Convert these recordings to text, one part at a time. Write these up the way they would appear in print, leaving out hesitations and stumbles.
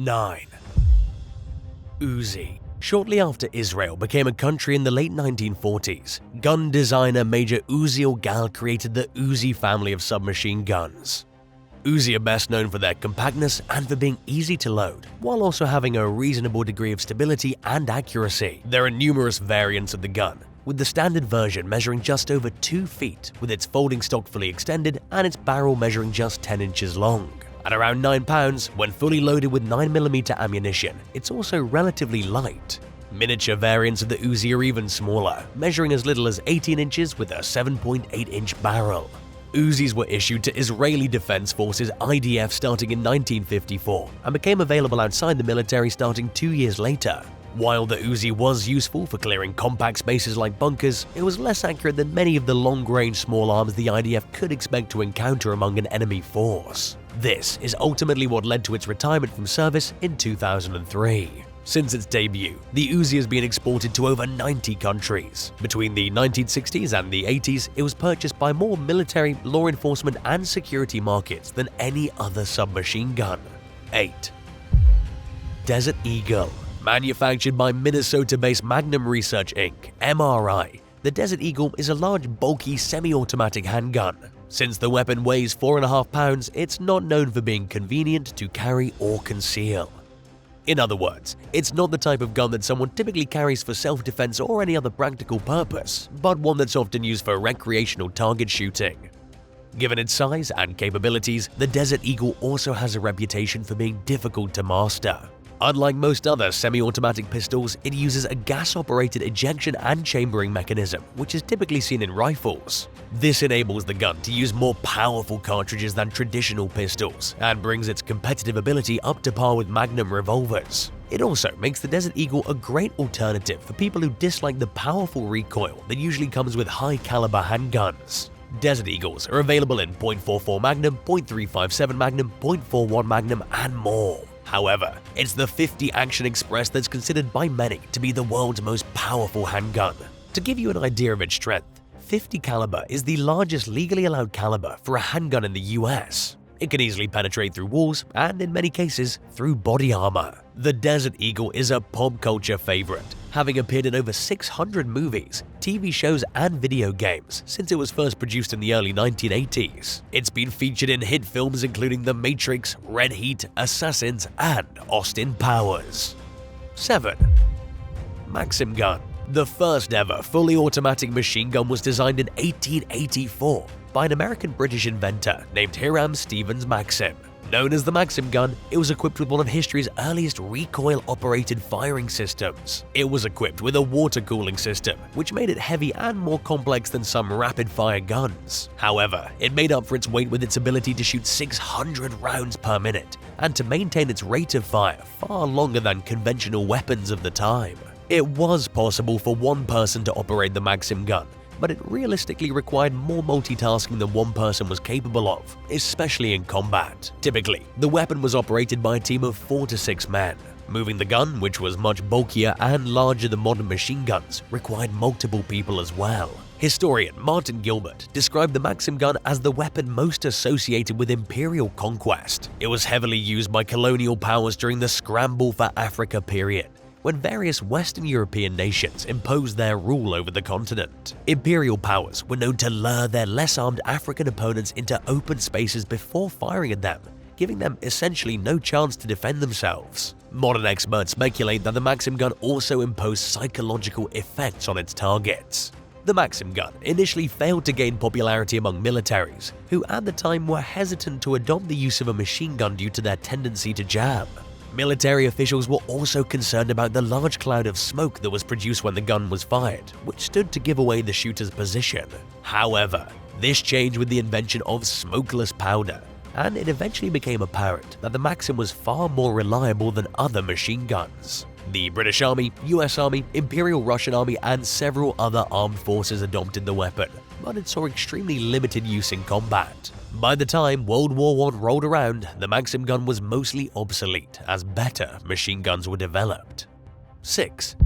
9. Uzi. Shortly after Israel became a country in the late 1940s, gun designer Major Uziel Gal created the Uzi family of submachine guns. Uzi are best known for their compactness and for being easy to load, while also having a reasonable degree of stability and accuracy. There are numerous variants of the gun, with the standard version measuring just over 2 feet, with its folding stock fully extended and its barrel measuring just 10 inches long. At around 9 pounds, when fully loaded with 9mm ammunition, it's also relatively light. Miniature variants of the Uzi are even smaller, measuring as little as 18 inches with a 7.8-inch barrel. Uzis were issued to Israeli Defense Forces IDF starting in 1954 and became available outside the military starting 2 years later. While the Uzi was useful for clearing compact spaces like bunkers, it was less accurate than many of the long-range small arms the IDF could expect to encounter among an enemy force. This is ultimately what led to its retirement from service in 2003. Since its debut, the Uzi has been exported to over 90 countries. Between the 1960s and the 80s, it was purchased by more military, law enforcement, and security markets than any other submachine gun. 8. Desert Eagle. Manufactured by Minnesota-based Magnum Research Inc. (MRI), the Desert Eagle is a large, bulky, semi-automatic handgun. Since the weapon weighs 4.5 pounds, it's not known for being convenient to carry or conceal. In other words, it's not the type of gun that someone typically carries for self-defense or any other practical purpose, but one that's often used for recreational target shooting. Given its size and capabilities, the Desert Eagle also has a reputation for being difficult to master. Unlike most other semi-automatic pistols, it uses a gas-operated ejection and chambering mechanism, which is typically seen in rifles. This enables the gun to use more powerful cartridges than traditional pistols and brings its competitive ability up to par with Magnum revolvers. It also makes the Desert Eagle a great alternative for people who dislike the powerful recoil that usually comes with high-caliber handguns. Desert Eagles are available in .44 Magnum, .357 Magnum, .41 Magnum, and more. However, it's the .50 Action Express that's considered by many to be the world's most powerful handgun. To give you an idea of its strength, .50 caliber is the largest legally allowed caliber for a handgun in the US. It can easily penetrate through walls and, in many cases, through body armor. The Desert Eagle is a pop culture favorite, having appeared in over 600 movies, TV shows, and video games since it was first produced in the early 1980s. It's been featured in hit films including The Matrix, Red Heat, Assassins, and Austin Powers. 7. Maxim gun. The first ever fully automatic machine gun was designed in 1884 by an American-British inventor named Hiram Stevens Maxim. Known as the Maxim gun, it was equipped with one of history's earliest recoil-operated firing systems. It was equipped with a water cooling system, which made it heavy and more complex than some rapid-fire guns. However, it made up for its weight with its ability to shoot 600 rounds per minute and to maintain its rate of fire far longer than conventional weapons of the time. It was possible for one person to operate the Maxim gun, but it realistically required more multitasking than one person was capable of, especially in combat. Typically, the weapon was operated by a team of 4 to 6 men. Moving the gun, which was much bulkier and larger than modern machine guns, required multiple people as well. Historian Martin Gilbert described the Maxim gun as the weapon most associated with imperial conquest. It was heavily used by colonial powers during the Scramble for Africa period, when various Western European nations imposed their rule over the continent. Imperial powers were known to lure their less armed African opponents into open spaces before firing at them, giving them essentially no chance to defend themselves. Modern experts speculate that the Maxim gun also imposed psychological effects on its targets. The Maxim gun initially failed to gain popularity among militaries, who at the time were hesitant to adopt the use of a machine gun due to their tendency to jam. Military officials were also concerned about the large cloud of smoke that was produced when the gun was fired, which stood to give away the shooter's position. However, this changed with the invention of smokeless powder, and it eventually became apparent that the Maxim was far more reliable than other machine guns. The British Army, US Army, Imperial Russian Army, and several other armed forces adopted the weapon, but it saw extremely limited use in combat. By the time World War I rolled around, the Maxim gun was mostly obsolete as better machine guns were developed. 6.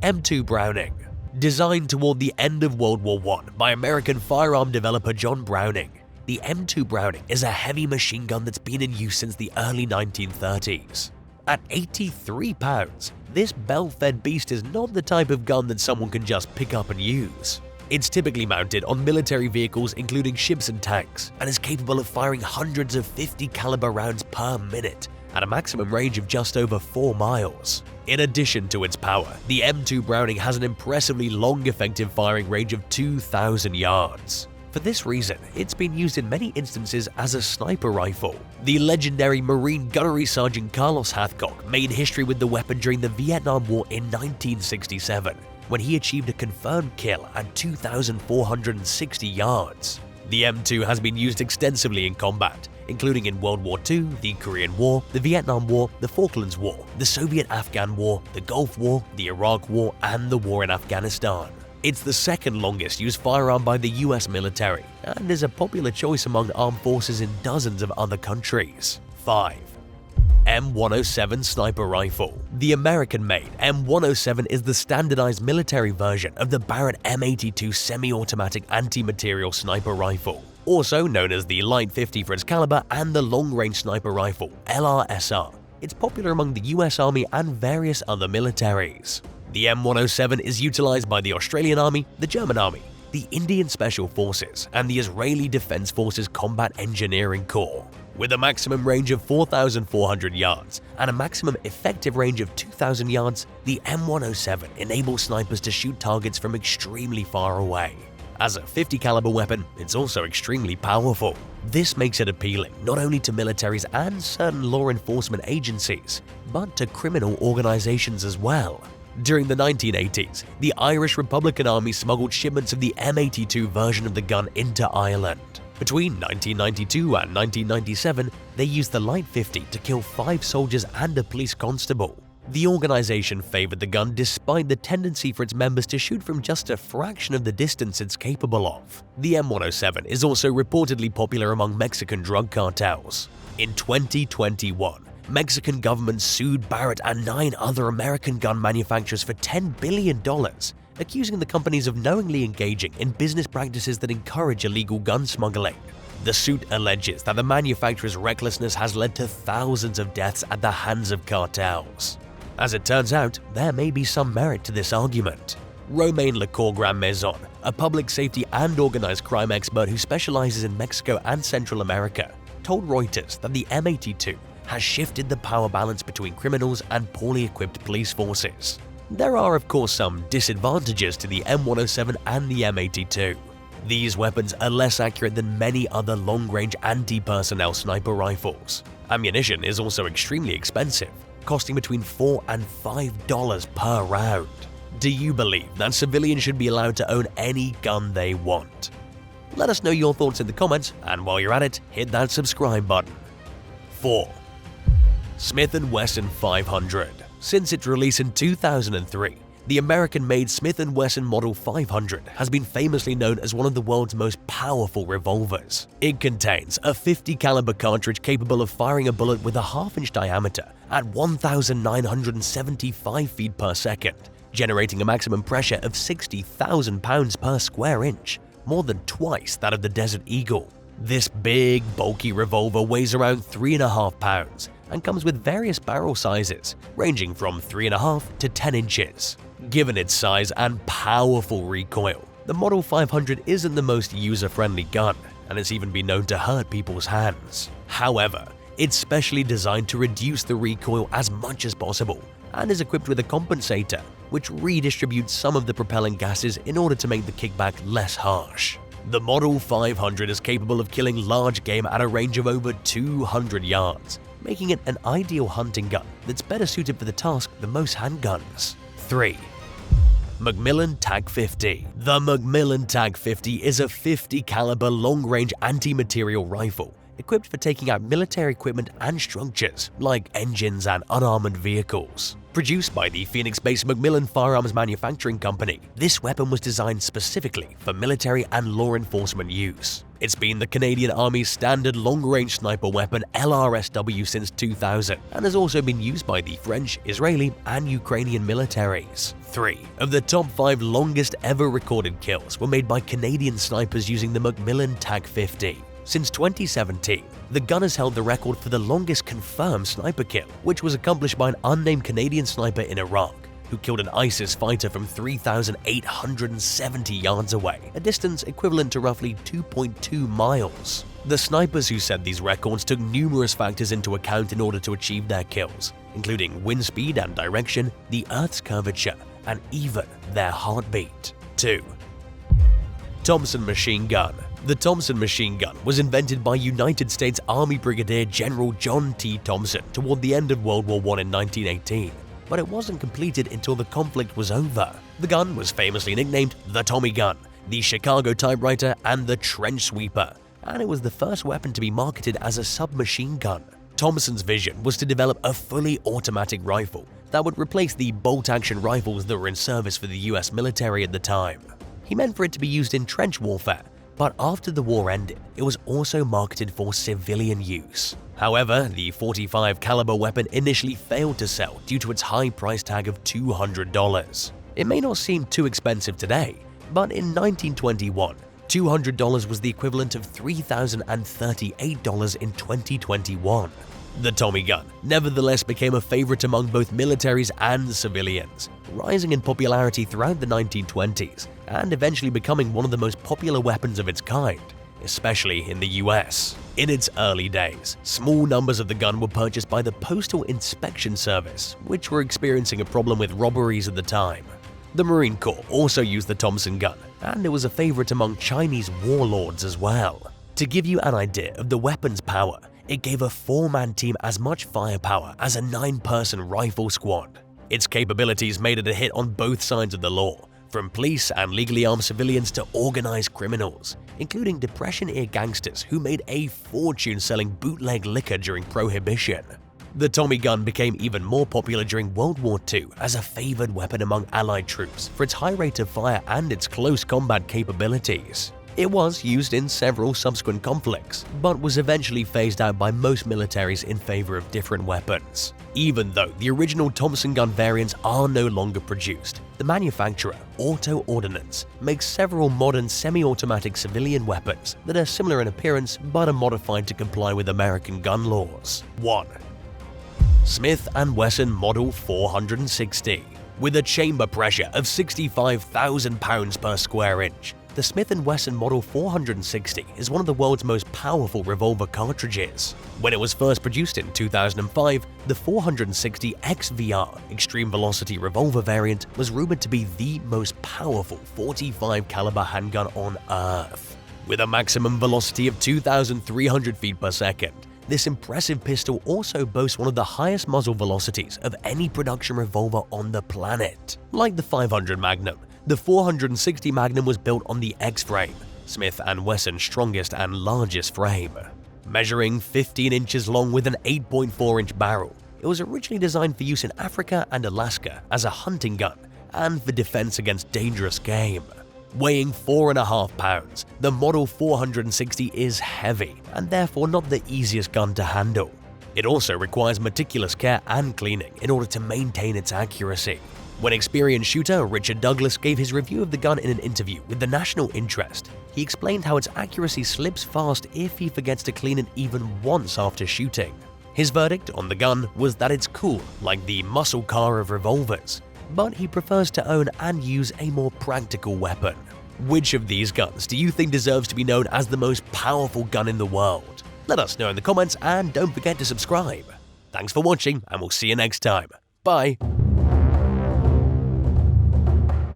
M2 Browning. Designed toward the end of World War I by American firearm developer John Browning, the M2 Browning is a heavy machine gun that's been in use since the early 1930s. At 83 pounds, this bell-fed beast is not the type of gun that someone can just pick up and use. It's typically mounted on military vehicles including ships and tanks, and is capable of firing hundreds of .50 caliber rounds per minute at a maximum range of just over 4 miles. In addition to its power, the M2 Browning has an impressively long effective firing range of 2,000 yards. For this reason, it's been used in many instances as a sniper rifle. The legendary Marine Gunnery Sergeant Carlos Hathcock made history with the weapon during the Vietnam War in 1967, when he achieved a confirmed kill at 2,460 yards. The M2 has been used extensively in combat, including in World War II, the Korean War, the Vietnam War, the Falklands War, the Soviet-Afghan War, the Gulf War, the Iraq War, and the war in Afghanistan. It's the second longest used firearm by the US military, and is a popular choice among armed forces in dozens of other countries. 5. M107 Sniper Rifle. The American-made M107 is the standardized military version of the Barrett M82 semi-automatic anti-material sniper rifle, also known as the Light 50 for its caliber and the Long-Range Sniper Rifle (LRSR). It's popular among the US Army and various other militaries. The M107 is utilized by the Australian Army, the German Army, the Indian Special Forces, and the Israeli Defense Forces Combat Engineering Corps. With a maximum range of 4,400 yards and a maximum effective range of 2,000 yards, the M107 enables snipers to shoot targets from extremely far away. As a .50 caliber weapon, it's also extremely powerful. This makes it appealing not only to militaries and certain law enforcement agencies, but to criminal organizations as well. During the 1980s, the Irish Republican Army smuggled shipments of the M82 version of the gun into Ireland. Between 1992 and 1997, they used the Light 50 to kill 5 soldiers and a police constable. The organization favored the gun despite the tendency for its members to shoot from just a fraction of the distance it's capable of. The M107 is also reportedly popular among Mexican drug cartels. In 2021, Mexican government sued Barrett and 9 other American gun manufacturers for $10 billion, accusing the companies of knowingly engaging in business practices that encourage illegal gun smuggling. The suit alleges that the manufacturer's recklessness has led to thousands of deaths at the hands of cartels. As it turns out, there may be some merit to this argument. Romain Lecour-Grand-Maison, a public safety and organized crime expert who specializes in Mexico and Central America, told Reuters that the M82 has shifted the power balance between criminals and poorly equipped police forces. There are of course some disadvantages to the M107 and the M82. These weapons are less accurate than many other long-range anti-personnel sniper rifles. Ammunition is also extremely expensive, costing between $4 and $5 per round. Do you believe that civilians should be allowed to own any gun they want? Let us know your thoughts in the comments, and while you're at it, hit that subscribe button. 4. Smith & Wesson 500. Since its release in 2003, the American-made Smith & Wesson Model 500 has been famously known as one of the world's most powerful revolvers. It contains a .50 caliber cartridge capable of firing a bullet with a half-inch diameter at 1,975 feet per second, generating a maximum pressure of 60,000 pounds per square inch, more than twice that of the Desert Eagle. This big, bulky revolver weighs around 3.5 pounds and comes with various barrel sizes, ranging from 3.5 to 10 inches. Given its size and powerful recoil, the Model 500 isn't the most user-friendly gun, and it's even been known to hurt people's hands. However, it's specially designed to reduce the recoil as much as possible, and is equipped with a compensator, which redistributes some of the propellant gases in order to make the kickback less harsh. The Model 500 is capable of killing large game at a range of over 200 yards, making it an ideal hunting gun that's better suited for the task than most handguns. 3. McMillan TAC-50. The McMillan TAC-50 is a .50 caliber long-range anti-material rifle equipped for taking out military equipment and structures like engines and unarmored vehicles. Produced by the Phoenix-based McMillan Firearms Manufacturing Company, this weapon was designed specifically for military and law enforcement use. It's been the Canadian Army's standard long-range sniper weapon LRSW since 2000 and has also been used by the French, Israeli, and Ukrainian militaries. 3 of the top 5 longest ever recorded kills were made by Canadian snipers using the McMillan TAC-50. Since 2017, the gun has held the record for the longest confirmed sniper kill, which was accomplished by an unnamed Canadian sniper in Iraq, who killed an ISIS fighter from 3,870 yards away, a distance equivalent to roughly 2.2 miles. The snipers who set these records took numerous factors into account in order to achieve their kills, including wind speed and direction, the Earth's curvature, and even their heartbeat. 2. Thompson machine gun. The Thompson machine gun was invented by United States Army Brigadier General John T. Thompson toward the end of World War I in 1918, but it wasn't completed until the conflict was over. The gun was famously nicknamed the Tommy gun, the Chicago typewriter, and the trench sweeper, and it was the first weapon to be marketed as a submachine gun. Thompson's vision was to develop a fully automatic rifle that would replace the bolt-action rifles that were in service for the US military at the time. He meant for it to be used in trench warfare, but after the war ended, it was also marketed for civilian use. However, the .45 caliber weapon initially failed to sell due to its high price tag of $200. It may not seem too expensive today, but in 1921, $200 was the equivalent of $3,038 in 2021. The Tommy gun nevertheless became a favorite among both militaries and civilians, rising in popularity throughout the 1920s and eventually becoming one of the most popular weapons of its kind, especially in the US. In its early days, small numbers of the gun were purchased by the Postal Inspection Service, which were experiencing a problem with robberies at the time. The Marine Corps also used the Thompson gun, and it was a favorite among Chinese warlords as well. To give you an idea of the weapon's power, it gave a 4-man team as much firepower as a 9-person rifle squad. Its capabilities made it a hit on both sides of the law, from police and legally armed civilians to organized criminals, including Depression-era gangsters who made a fortune selling bootleg liquor during Prohibition. The Tommy gun became even more popular during World War II as a favored weapon among Allied troops for its high rate of fire and its close combat capabilities. It was used in several subsequent conflicts, but was eventually phased out by most militaries in favor of different weapons. Even though the original Thompson gun variants are no longer produced, the manufacturer, Auto Ordnance, makes several modern semi-automatic civilian weapons that are similar in appearance but are modified to comply with American gun laws. 1. Smith & Wesson Model 460. With a chamber pressure of 65,000 pounds per square inch, the Smith & Wesson Model 460 is one of the world's most powerful revolver cartridges. When it was first produced in 2005, the 460 XVR Extreme Velocity Revolver variant was rumored to be the most powerful .45 caliber handgun on Earth. With a maximum velocity of 2,300 feet per second, this impressive pistol also boasts one of the highest muzzle velocities of any production revolver on the planet. Like the 500 Magnum, the 460 Magnum was built on the X-frame, Smith & Wesson's strongest and largest frame. Measuring 15 inches long with an 8.4-inch barrel, it was originally designed for use in Africa and Alaska as a hunting gun and for defense against dangerous game. Weighing 4.5 pounds, the Model 460 is heavy and therefore not the easiest gun to handle. It also requires meticulous care and cleaning in order to maintain its accuracy. When experienced shooter Richard Douglas gave his review of the gun in an interview with the National Interest, he explained how its accuracy slips fast if he forgets to clean it even once after shooting. His verdict on the gun was that it's cool like the muscle car of revolvers, but he prefers to own and use a more practical weapon. Which of these guns do you think deserves to be known as the most powerful gun in the world? Let us know in the comments and don't forget to subscribe. Thanks for watching and we'll see you next time. Bye!